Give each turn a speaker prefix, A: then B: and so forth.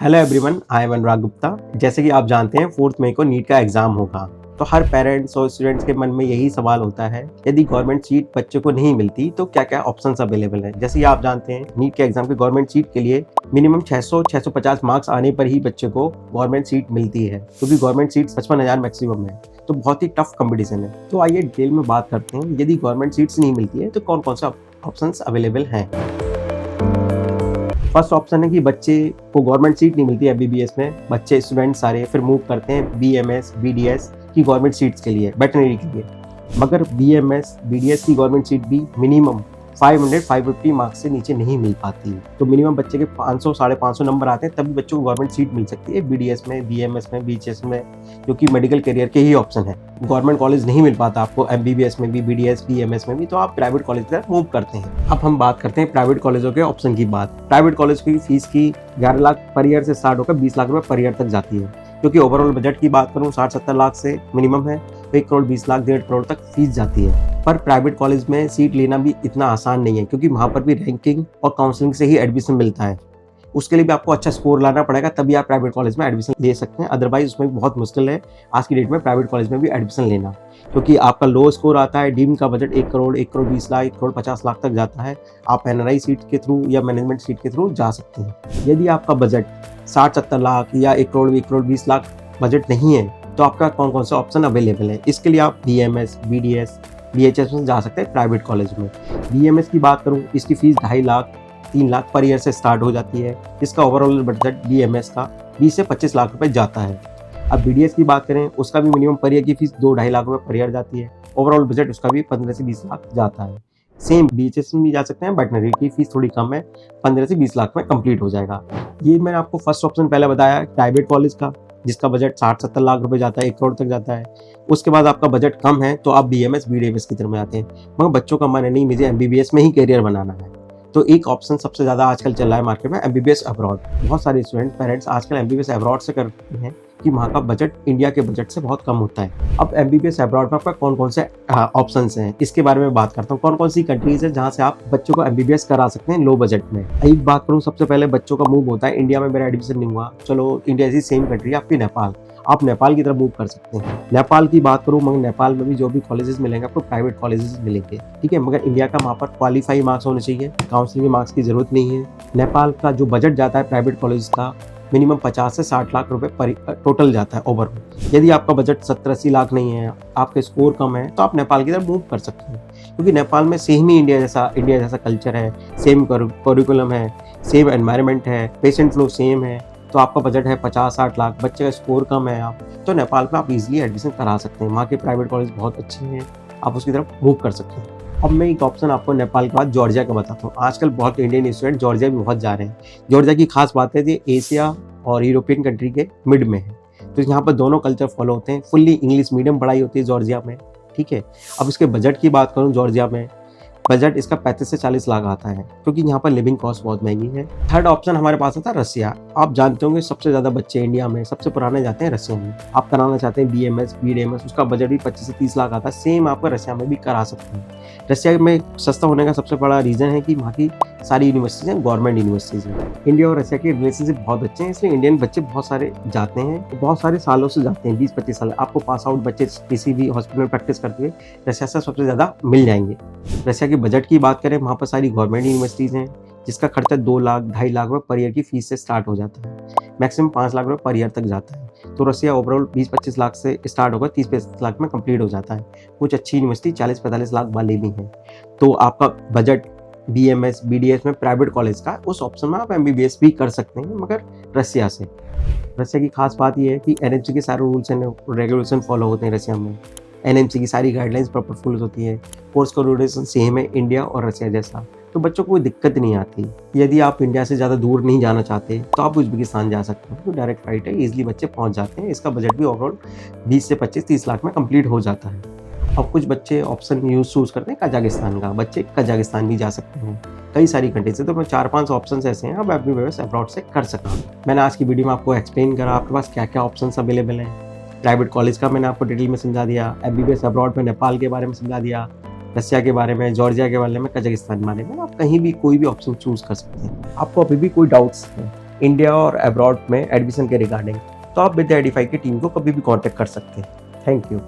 A: Hello everyone, I am Anurag Gupta. जैसे कि आप जानते हैं 4 मई को नीट का एग्जाम होगा, तो हर पेरेंट्स और स्टूडेंट्स के मन में यही सवाल होता है, यदि गवर्नमेंट सीट बच्चों को नहीं मिलती तो क्या क्या ऑप्शंस अवेलेबल है। जैसे कि आप जानते हैं नीट के एग्जाम के गवर्नमेंट सीट के लिए मिनिमम 600-650 मार्क्स आने पर ही बच्चे को गवर्नमेंट सीट मिलती है, क्योंकि गवर्नमेंट सीट 55,000 मैक्सिमम है, तो बहुत ही टफ कंपटीशन है। तो आइए डिटेल में बात करते हैं, यदि गवर्नमेंट सीट्स नहीं मिलती है तो कौन कौन सा ऑप्शंस अवेलेबल हैं। फर्स्ट ऑप्शन है कि बच्चे को गवर्नमेंट सीट नहीं मिलती एमबीबीएस में, बच्चे स्टूडेंट सारे फिर मूव करते हैं बीएमएस बीडीएस की गवर्नमेंट सीट्स के लिए, वेटरनरी के लिए। मगर बीएमएस बीडीएस की गवर्नमेंट सीट भी मिनिमम 550 मार्क्स से नीचे नहीं मिल पाती। तो मिनिमम बच्चे के 500-550 नंबर आते हैं तभी बच्चों को गवर्नमेंट सीट मिल सकती है बीडीएस में, बीएमएस में, बीएचएस में, जो कि मेडिकल करियर के ही ऑप्शन है। गवर्नमेंट कॉलेज नहीं मिल पाता आपको एमबीबीएस में भी, बीडीएस बीएमएस में भी, तो आप प्राइवेट कॉलेज की तरफ मूव करते हैं। अब हम बात करते हैं प्राइवेट कॉलेजों के ऑप्शन की बात। प्राइवेट कॉलेज की फीस की 11 लाख पर ईयर से स्टार्ट होकर 20 लाख रुपए पर ईयर तक जाती है, क्योंकि ओवरऑल बजट की बात करूं 60-70 लाख से मिनिमम है, तो 1 करोड़ 20 लाख 1.5 करोड़ तक फीस जाती है। पर प्राइवेट कॉलेज में सीट लेना भी इतना आसान नहीं है, क्योंकि वहाँ पर भी रैंकिंग और काउंसलिंग से ही एडमिशन मिलता है। उसके लिए भी आपको अच्छा स्कोर लाना पड़ेगा, तभी आप प्राइवेट कॉलेज में एडमिशन ले सकते हैं। अदरवाइज उसमें बहुत मुश्किल है आज की डेट में प्राइवेट कॉलेज में भी एडमिशन लेना, क्योंकि आपका लो स्कोर आता है। डीम का बजट 1 करोड़ 1 करोड़ 20 लाख 1 करोड़ 50 लाख तक जाता है। आप एनआरआई सीट के थ्रू या मैनेजमेंट सीट के थ्रू जा सकते हैं। यदि आपका बजट 60-70 लाख या 1 करोड़ 1 करोड़ 20 लाख बजट नहीं है, तो आपका कौन कौन सा ऑप्शन अवेलेबल है। इसके लिए आप बीएमएस बीडीएस बीएचएस में जा सकते हैं प्राइवेट कॉलेज में। बीएमएस की बात करूं, इसकी fees 2.5 lakh 3 lakh per year से स्टार्ट हो जाती है। इसका ओवरऑल बजट बीएमएस का 20 से 25 लाख रुपए जाता है। अब बीडीएस की बात करें, उसका भी मिनिमम पर ईयर की फीस 2-2.5 लाख रुपए पर ईयर जाती है। ओवरऑल बजट उसका भी 15 से 20 लाख जाता है। सेम बीएचएस में भी जा सकते हैं, वेटरनरी की फीस थोड़ी कम है, 15 से 20 लाख में कंप्लीट हो जाएगा। ये मैंने आपको फर्स्ट ऑप्शन पहले बताया प्राइवेट कॉलेज का, जिसका बजट 60-70 लाख रुपए जाता है, 1 करोड़ तक जाता है। उसके बाद आपका बजट कम है तो आप बीएमएस बीडीएस की तरफ में आते हैं, मगर बच्चों का मन है नहीं, मुझे एमबीबीएस में ही करियर बनाना है। तो एक ऑप्शन सबसे ज़्यादा आजकल चल रहा है मार्केट में, एमबीबीएस अब्रॉड। बहुत सारे स्टूडेंट पेरेंट्स आजकल एमबीबीएस अब्रॉड से करते हैं कि वहाँ का बजट इंडिया के बजट से बहुत कम होता है। अब एमबीबीएस अब्रॉड में आपका कौन कौन से ऑप्शंस हैं, इसके बारे में बात करता हूँ। कौन कौन सी कंट्रीज है जहाँ से आप बच्चों को एमबीबीएस करा सकते हैं लो बजट में। एक बात करूँ, सबसे पहले बच्चों का मूव होता है, इंडिया में मेरा एडमिशन नहीं हुआ, चलो इंडिया ऐसी सेम कंट्री है आपकी नेपाल, आप नेपाल की तरफ मूव कर सकते हैं। नेपाल की बात करूँ, मगर नेपाल में भी जो भी कॉलेजेस मिलेंगे आपको प्राइवेट कॉलेजेस मिलेंगे, ठीक है। मगर इंडिया का वहाँ पर क्वालिफाई मार्क्स होने चाहिए, काउंसलिंग मार्क्स की जरूरत नहीं है। नेपाल का जो बजट जाता है प्राइवेट कॉलेज का मिनिमम 50 से 60 लाख रुपए पर टोटल जाता है ओवरऑल। यदि आपका बजट 70-80 लाख नहीं है, आपके स्कोर कम है, तो आप नेपाल की तरफ मूव कर सकते हैं, क्योंकि नेपाल में सेम ही इंडिया जैसा कल्चर है, सेम करिकुलम है, सेम एनवायरनमेंट है, पेशेंट फ्लो सेम है। तो आपका बजट है 50-60 लाख, बच्चे का स्कोर कम है, आप तो नेपाल में आप इजीली एडमिशन करा सकते हैं। वहाँ के प्राइवेट कॉलेज बहुत अच्छे हैं, आप उसकी तरफ मूव कर सकते हैं। अब मैं एक ऑप्शन आपको नेपाल के बाद जॉर्जिया का बताता हूँ। आजकल बहुत इंडियन स्टूडेंट जॉर्जिया भी बहुत जा रहे हैं। जॉर्जिया की खास बात है कि एशिया और यूरोपियन कंट्री के मिड में है, तो यहाँ पर दोनों कल्चर फॉलो होते हैं। फुल्ली इंग्लिश मीडियम पढ़ाई होती है जॉर्जिया में, ठीक है। अब इसके बजट की बात करूँ, जॉर्जिया में बजट इसका 35 से 40 लाख आता है, क्योंकि यहाँ पर लिविंग कॉस्ट बहुत महंगी है। थर्ड ऑप्शन हमारे पास आता है रसिया। आप जानते होंगे सबसे ज़्यादा बच्चे इंडिया में सबसे पुराने जाते हैं रसिया में। आप कराना चाहते हैं बीएमएस बीडीएमएस, उसका बजट भी 25 से 30 लाख आता है। सेम आपको रसिया में भी करा सकते हैं। रसिया में सस्ता होने का सबसे बड़ा रीज़न है कि वहाँ की सारी यूनिवर्सिटीज़ हैं गवर्नमेंट यूनिवर्सिटीज़ हैं। इंडिया और रसिया के रिलेशनशिप बहुत अच्छे हैं, इसलिए इंडियन बच्चे बहुत सारे जाते हैं, बहुत सारे सालों से जाते हैं, 20-25 साल। आपको पास आउट बच्चे किसी भी हॉस्पिटल में प्रैक्टिस करते हुए रसिया से सबसे ज़्यादा मिल जाएंगे। रसिया के बजट की बात करें, वहाँ पर सारी गवर्नमेंट यूनिवर्सिटीज़ हैं, जिसका खर्चा 2 लाख 2.5 लाख रुपये पर ईयर की फीस से स्टार्ट हो जाता है, मैक्सिमम 5 लाख रुपये पर ईयर तक जाता है। तो रसिया ओवरऑल 20-25 लाख से स्टार्ट होकर 30-35 लाख में कंप्लीट हो जाता है। कुछ अच्छी यूनिवर्सिटी 40-45 लाख वाले भी हैं। तो आपका बजट बीएमएस बीडीएस में प्राइवेट कॉलेज का, उस ऑप्शन में आप एमबीबीएस भी कर सकते हैं, मगर रसिया से। रसिया की खास बात यह है कि एनएमसी के सारे रूल्स एंड रेगुलेशन फॉलो होते हैं रसिया में। एनएमसी की सारी गाइडलाइंस प्रॉपर फॉलो होती है। कोर्स का ड्यूरेशन सेम है इंडिया और रसिया जैसा, तो बच्चों को कोई दिक्कत नहीं आती। यदि आप इंडिया से ज़्यादा दूर नहीं जाना चाहते तो आप उज़्बेकिस्तान जा सकते हैं, तो डायरेक्ट फ्लाइट है, ईजिली बच्चे पहुंच जाते हैं। इसका बजट भी ओवरऑल 20 से 25-30 लाख में कंप्लीट हो जाता है। अब कुछ बच्चे ऑप्शन चूज़ करते हैं कजाकिस्तान का, बच्चे कजाकिस्तान भी जा सकते हैं, कई सारी कंट्री से। तो मैं 4-5 ऑप्शन ऐसे हैं आप एमबीबीएस अब्रॉड से कर सकते हैं। मैंने आज की वीडियो में आपको एक्सप्लेन करा आपके पास क्या क्या ऑप्शन अवेलेबल हैं। प्राइवेट कॉलेज का मैंने आपको डिटेल में समझा दिया, एमबीबीएस अब्रॉड में नेपाल के बारे में समझा दिया, रसिया के बारे में, जॉर्जिया के बारे में, कजाकिस्तान के बारे में। आप कहीं भी कोई भी ऑप्शन चूज़ कर सकते हैं। आपको अभी भी कोई डाउट्स है इंडिया और अब्रॉड में एडमिशन के रिगार्डिंग, तो आप विद्या एडिफाई की टीम को कभी भी कांटेक्ट कर सकते हैं। Thank you.